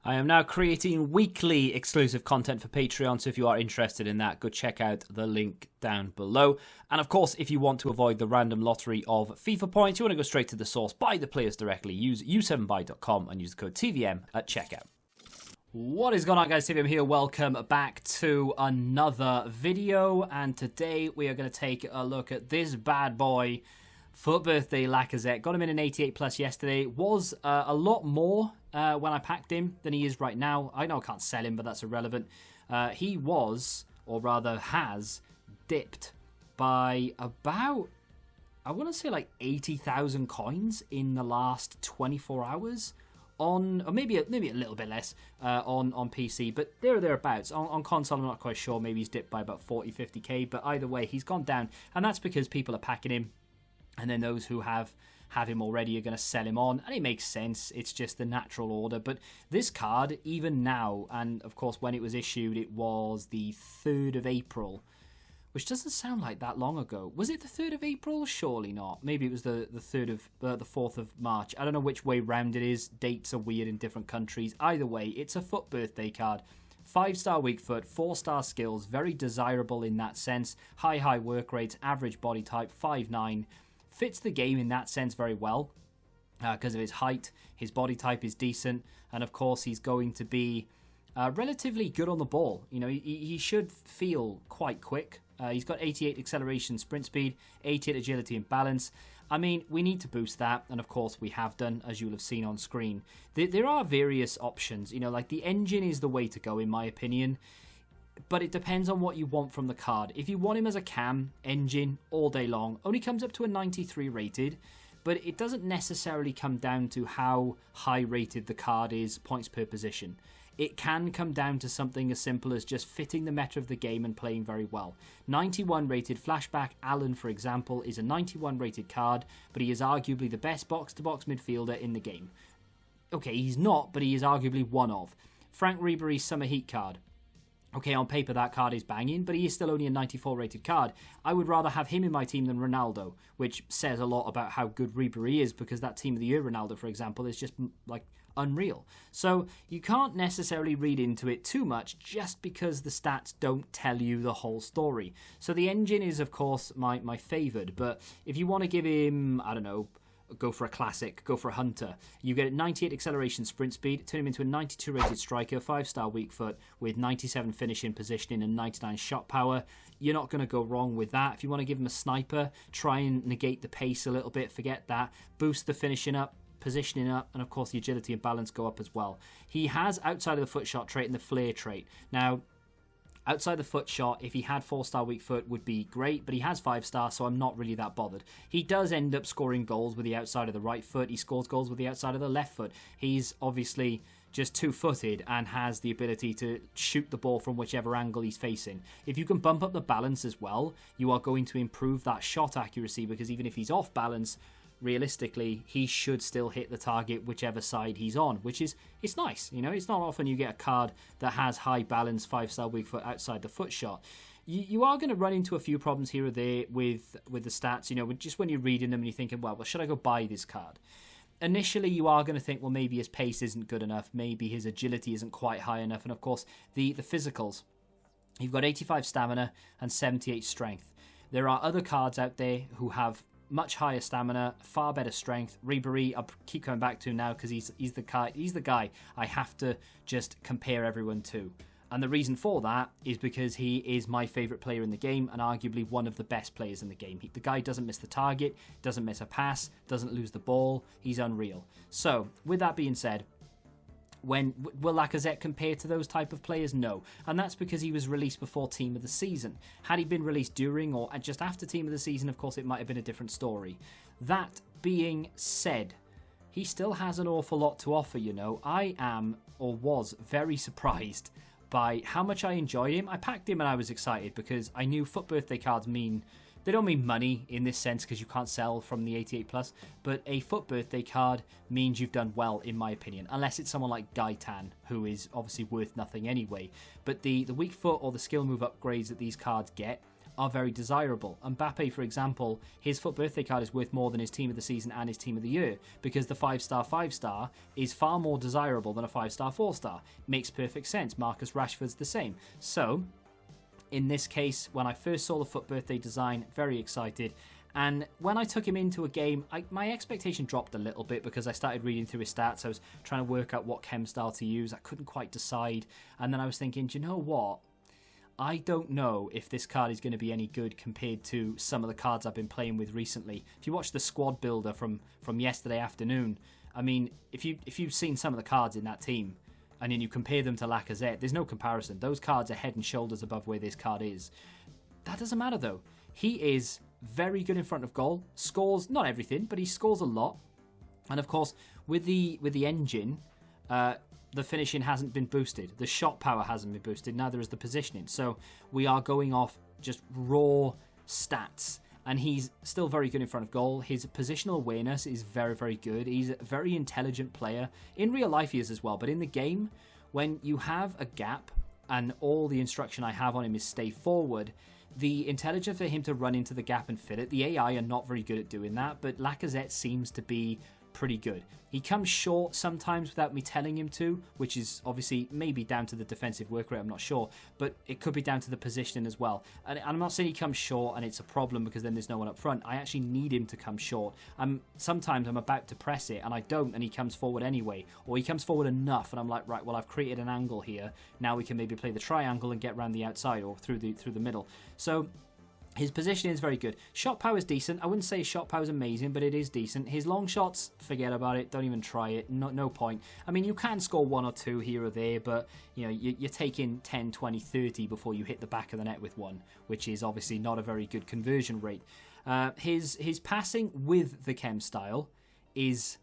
I am now creating weekly exclusive content for Patreon, so if you are interested in that, go check out the link down below. And of course, if you want to avoid the random lottery of FIFA points, you want to go straight to the source, buy the players directly, use u7buy.com and use the code TVM at checkout. What is going on, guys? TVM here. Welcome back to another video, and today we are going to take a look at this bad boy, FUT Birthday Lacazette. Got him in an 88 plus yesterday. Was a lot more when I packed him than he is right now. I know I can't sell him, but that's irrelevant. He was, or rather has, dipped by about, I want to say like 80,000 coins in the last 24 hours. On, or maybe a little bit less on PC, but there or thereabouts. On console, I'm not quite sure. Maybe he's dipped by about 40, 50k, but either way, he's gone down, and that's because people are packing him, and then those who have him already are going to sell him on, and it makes sense. It's just the natural order. But this card, even now, and of course when it was issued, it was the 3rd of April, which doesn't sound like that long ago. Was it the 3rd of April? Surely not. Maybe it was the 4th of March. I don't know which way round it is. Dates are weird in different countries. Either way, it's a FUT Birthday card. 5-star weak foot, 4-star skills, very desirable in that sense. High work rates, average body type, 5'9". Fits the game in that sense very well because of his height. His body type is decent, and of course he's going to be relatively good on the ball. You know, he should feel quite quick. He's got 88 acceleration, sprint speed, 88 agility and balance. I mean, we need to boost that, and of course we have done, as you'll have seen on screen. There are various options, you know, like the engine is the way to go in my opinion, but it depends on what you want from the card. If you want him as a cam, engine, all day long, only comes up to a 93 rated, but it doesn't necessarily come down to how high rated the card is, points per position. It can come down to something as simple as just fitting the meta of the game and playing very well. 91 rated Flashback Allen, for example, is a 91 rated card, but he is arguably the best box-to-box midfielder in the game. Okay, he's not, but he is arguably one of. Frank Ribery's Summer Heat card. Okay, on paper that card is banging, but he is still only a 94 rated card. I would rather have him in my team than Ronaldo, which says a lot about how good Ribery is, because that Team of the Year Ronaldo, for example, is just like unreal. So you can't necessarily read into it too much just because the stats don't tell you the whole story. So the engine is, of course, my favoured, but if you want to give him, I don't know, go for a classic, go for a hunter. You get 98 acceleration, sprint speed, turn him into a 92 rated striker, 5-star weak foot with 97 finishing, positioning and 99 shot power. You're not going to go wrong with that. If you want to give him a sniper, try and negate the pace a little bit, forget that. Boost the finishing up, positioning up, and of course the agility and balance go up as well. He has outside of the foot shot trait and the flair trait. Now, outside the foot shot, if he had 4-star weak foot, would be great, but he has 5-star, so I'm not really that bothered. He does end up scoring goals with the outside of the right foot. He scores goals with the outside of the left foot. He's obviously just two-footed and has the ability to shoot the ball from whichever angle he's facing. If you can bump up the balance as well, you are going to improve that shot accuracy, because even if he's off balance, realistically, he should still hit the target whichever side he's on, which is, it's nice. You know, it's not often you get a card that has high balance, 5-star weak foot outside the foot shot. You are going to run into a few problems here or there with the stats, you know, just when you're reading them and you're thinking, well, should I go buy this card? Initially, you are going to think, well, maybe his pace isn't good enough, maybe his agility isn't quite high enough, and of course, the physicals. You've got 85 stamina and 78 strength. There are other cards out there who have much higher stamina, far better strength. Ribery, I'll keep coming back to now because he's the guy I have to just compare everyone to. And the reason for that is because he is my favourite player in the game and arguably one of the best players in the game. The guy doesn't miss the target, doesn't miss a pass, doesn't lose the ball. He's unreal. So, with that being said, will Lacazette compare to those type of players? No. And that's because he was released before Team of the Season. Had he been released during or just after Team of the Season, of course, it might have been a different story. That being said, he still has an awful lot to offer, you know. I am, or was, very surprised by how much I enjoy him. I packed him and I was excited because I knew FUT Birthday cards they don't mean money in this sense because you can't sell from the 88 plus, but a FUT Birthday card means you've done well, in my opinion, unless it's someone like Gaitan, who is obviously worth nothing anyway. But the weak foot or the skill move upgrades that these cards get are very desirable. Mbappe, for example, his FUT birthday card is worth more than his team of the season and his team of the year, because the 5-star 5-star is far more desirable than a 5-star 4-star. Makes perfect sense. Marcus Rashford's the same. So, in this case, when I first saw the FUT birthday design, very excited. And when I took him into a game, my expectation dropped a little bit because I started reading through his stats. I was trying to work out what chem style to use. I couldn't quite decide. And then I was thinking, do you know what? I don't know if this card is going to be any good compared to some of the cards I've been playing with recently. If you watch the squad builder from yesterday afternoon, I mean, if you've seen some of the cards in that team, and then you compare them to Lacazette, there's no comparison. Those cards are head and shoulders above where this card is. That doesn't matter though. He is very good in front of goal. Scores, not everything, but he scores a lot. And of course, with the engine, the finishing hasn't been boosted. The shot power hasn't been boosted. Neither is the positioning. So we are going off just raw stats. And he's still very good in front of goal. His positional awareness is very, very good. He's a very intelligent player. In real life he is as well. But in the game, when you have a gap and all the instruction I have on him is stay forward, the intelligence for him to run into the gap and fill it, the AI are not very good at doing that, but Lacazette seems to be pretty good. He comes short sometimes without me telling him to, which is obviously maybe down to the defensive work rate, I'm not sure, but it could be down to the positioning as well. And I'm not saying he comes short and it's a problem because then there's no one up front. I actually need him to come short. Sometimes I'm about to press it and I don't, and he comes forward anyway, or he comes forward enough and I'm like, right, well, I've created an angle here. Now we can maybe play the triangle and get around the outside or through the middle. So his positioning is very good. Shot power is decent. I wouldn't say his shot power is amazing, but it is decent. His long shots, forget about it. Don't even try it. No point. I mean, you can score 1 or 2 here or there, but you know, you're taking 10, 20, 30 before you hit the back of the net with one, which is obviously not a very good conversion rate. His passing with the chem style is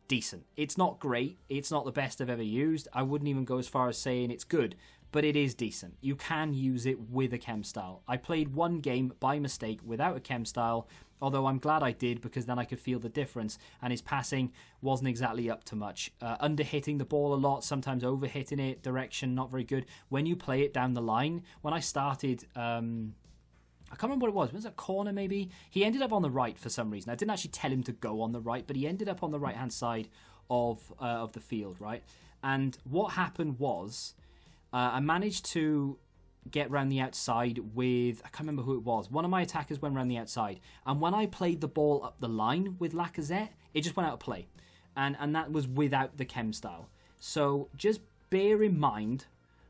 decent. It's not great. It's not the best I've ever used. I wouldn't even go as far as saying it's good, but it is decent. You can use it with a chem style. I played one game by mistake without a chem style, although I'm glad I did because then I could feel the difference, and his passing wasn't exactly up to much. Under-hitting the ball a lot, sometimes over-hitting it, direction not very good. When you play it down the line, when I started... I can't remember what it was. Was it a corner maybe? He ended up on the right for some reason. I didn't actually tell him to go on the right, but he ended up on the right-hand side of the field, right? And what happened was I managed to get round the outside with... I can't remember who it was. One of my attackers went round the outside. And when I played the ball up the line with Lacazette, it just went out of play. And that was without the chem style. So just bear in mind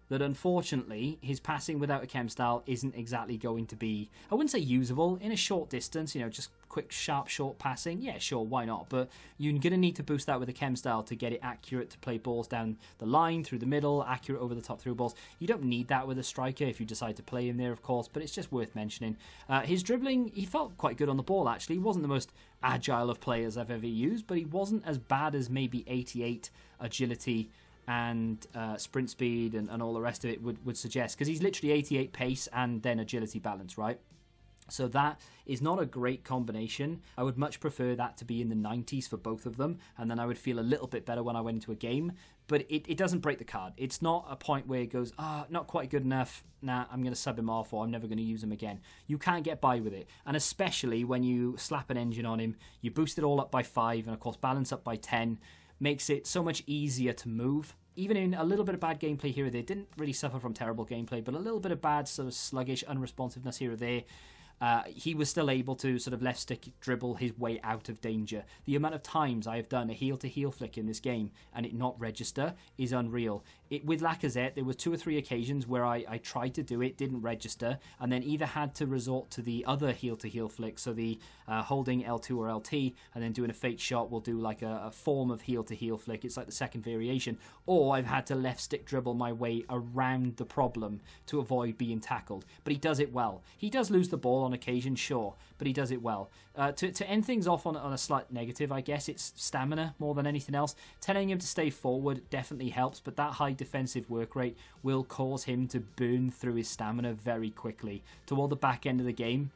that unfortunately his passing without a chem style isn't exactly going to be, I wouldn't say usable, in a short distance, you know, just quick, sharp, short passing. Yeah, sure, why not? But you're going to need to boost that with a chem style to get it accurate, to play balls down the line, through the middle, accurate over the top through balls. You don't need that with a striker if you decide to play him there, of course, but it's just worth mentioning. His dribbling, he felt quite good on the ball, actually. He wasn't the most agile of players I've ever used, but he wasn't as bad as maybe 88 agility and sprint speed and all the rest of it would suggest, because he's literally 88 pace and then agility balance, right? So that is not a great combination. I would much prefer that to be in the 90s for both of them, and then I would feel a little bit better when I went into a game. But it doesn't break the card. It's not a point where it goes, not quite good enough, nah, I'm going to sub him off, or I'm never going to use him again. You can't get by with it. And especially when you slap an engine on him, you boost it all up by 5, and of course balance up by 10, makes it so much easier to move. Even in a little bit of bad gameplay here or there, didn't really suffer from terrible gameplay, but a little bit of bad sort of sluggish unresponsiveness here or there, he was still able to sort of left stick dribble his way out of danger. The amount of times I have done a heel-to-heel flick in this game and it not register is unreal. With Lacazette, there was 2 or 3 occasions where I tried to do it, didn't register, and then either had to resort to the other heel-to-heel flick, so the holding L2 or LT and then doing a fake shot will do like a form of heel-to-heel flick. It's like the second variation. Or I've had to left stick dribble my way around the problem to avoid being tackled. But he does it well. He does lose the ball on occasion, sure, but he does it well. To end things off on a slight negative, I guess, it's stamina more than anything else. Telling him to stay forward definitely helps, but that high defensive work rate will cause him to burn through his stamina very quickly. Toward the back end of the game,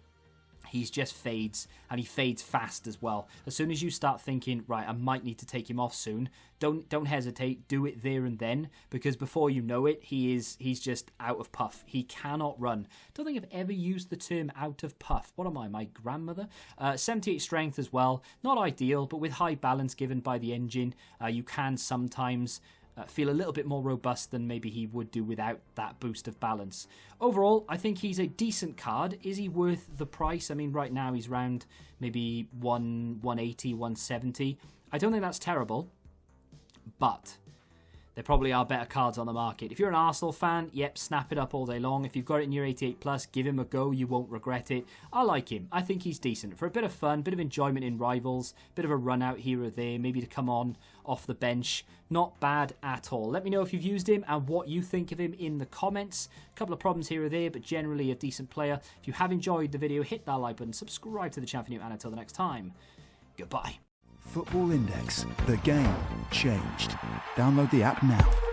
He just fades, and he fades fast as well. As soon as you start thinking, right, I might need to take him off soon, don't hesitate, do it there and then, because before you know it, he's just out of puff. He cannot run. Don't think I've ever used the term out of puff. What am I, my grandmother? 78 strength as well, not ideal, but with high balance given by the engine, you can sometimes feel a little bit more robust than maybe he would do without that boost of balance. Overall, I think he's a decent card. Is he worth the price? I mean, right now he's around maybe 180, 170. I don't think that's terrible, but there probably are better cards on the market. If you're an Arsenal fan, yep, snap it up all day long. If you've got it in your 88 plus, give him a go. You won't regret it. I like him. I think he's decent. For a bit of fun, bit of enjoyment in rivals, bit of a run out here or there, maybe to come on off the bench. Not bad at all. Let me know if you've used him and what you think of him in the comments. A couple of problems here or there, but generally a decent player. If you have enjoyed the video, hit that like button, subscribe to the channel for new, and until the next time, goodbye. Football Index. The game changed. Download the app now.